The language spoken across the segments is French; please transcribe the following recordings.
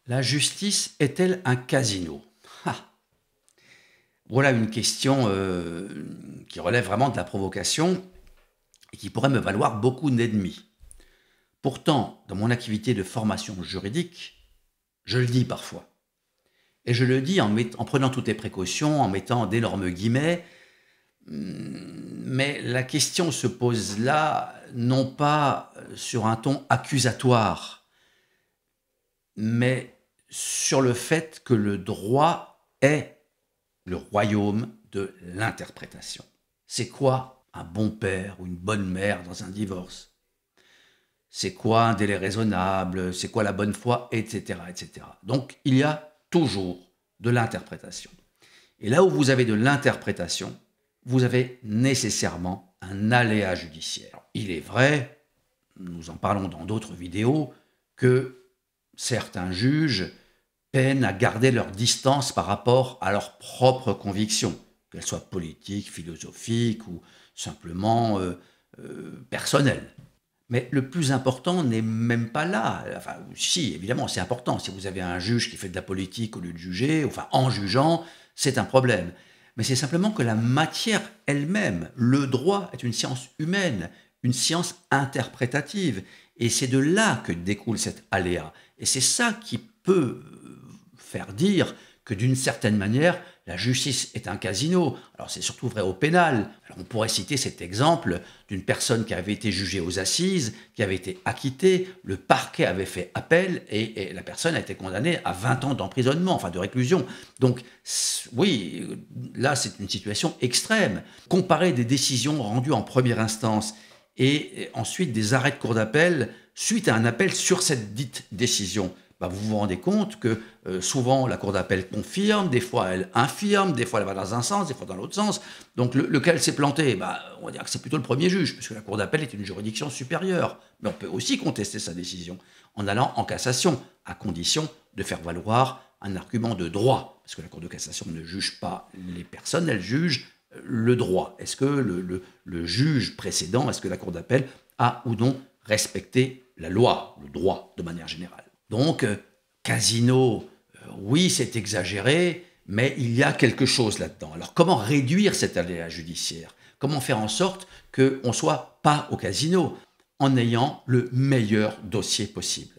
La justice est-elle un casino? Ah, voilà une question qui relève vraiment de la provocation et qui pourrait me valoir beaucoup d'ennemis. Pourtant, dans mon activité de formation juridique, je le dis parfois. Et je le dis en prenant toutes les précautions, en mettant d'énormes guillemets, mais la question se pose là, non pas sur un ton accusatoire, mais sur le fait que le droit est le royaume de l'interprétation. C'est quoi un bon père ou une bonne mère dans un divorce? C'est quoi un délai raisonnable? C'est quoi la bonne foi? Etc., etc. Donc, il y a toujours de l'interprétation. Et là où vous avez de l'interprétation, vous avez nécessairement un aléa judiciaire. Il est vrai, nous en parlons dans d'autres vidéos, que certains juges peinent à garder leur distance par rapport à leurs propres convictions, qu'elles soient politiques, philosophiques ou simplement personnelles. Mais le plus important n'est même pas là. Enfin, si, évidemment, c'est important. Si vous avez un juge qui fait de la politique au lieu de juger, enfin, en jugeant, c'est un problème. Mais c'est simplement que la matière elle-même, le droit, est une science humaine, une science interprétative. Et c'est de là que découle cet aléa. Et c'est ça qui peut faire dire que d'une certaine manière, la justice est un casino. Alors c'est surtout vrai au pénal. Alors on pourrait citer cet exemple d'une personne qui avait été jugée aux assises, qui avait été acquittée, le parquet avait fait appel et la personne a été condamnée à 20 ans d'emprisonnement, enfin de réclusion. Donc oui, là c'est une situation extrême. Comparer des décisions rendues en première instance et ensuite des arrêts de cour d'appel suite à un appel sur cette dite décision, bah vous vous rendez compte que souvent la cour d'appel confirme, des fois elle infirme, des fois elle va dans un sens, des fois dans l'autre sens. Donc lequel s'est planté? Bah, on va dire que c'est plutôt le premier juge, puisque la cour d'appel est une juridiction supérieure. Mais on peut aussi contester sa décision en allant en cassation, à condition de faire valoir un argument de droit, parce que la cour de cassation ne juge pas les personnes, elle juge le droit. Est-ce que le juge précédent, est-ce que la cour d'appel a ou non respecté la loi, le droit de manière générale? Donc, casino, oui, c'est exagéré, mais il y a quelque chose là-dedans. Alors, comment réduire cet aléa judiciaire? Comment faire en sorte qu'on ne soit pas au casino en ayant le meilleur dossier possible?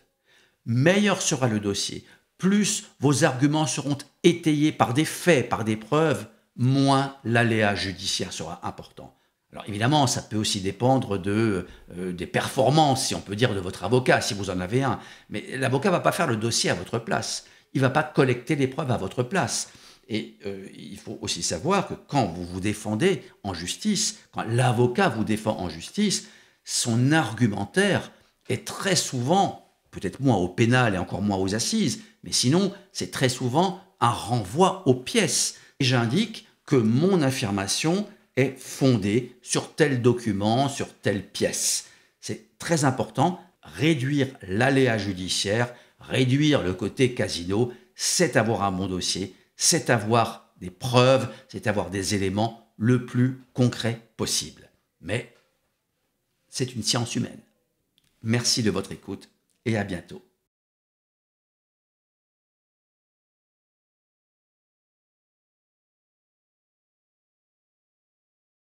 Meilleur sera le dossier, plus vos arguments seront étayés par des faits, par des preuves, moins l'aléa judiciaire sera important. Alors évidemment, ça peut aussi dépendre des performances, si on peut dire, de votre avocat, si vous en avez un. Mais l'avocat ne va pas faire le dossier à votre place. Il ne va pas collecter les preuves à votre place. Et il faut aussi savoir que quand vous vous défendez en justice, quand l'avocat vous défend en justice, son argumentaire est très souvent, peut-être moins au pénal et encore moins aux assises, mais sinon, c'est très souvent un renvoi aux pièces. Et j'indique que mon affirmation est fondée sur tel document, sur telle pièce. C'est très important, réduire l'aléa judiciaire, réduire le côté casino, c'est avoir un bon dossier, c'est avoir des preuves, c'est avoir des éléments le plus concrets possible. Mais c'est une science humaine. Merci de votre écoute et à bientôt.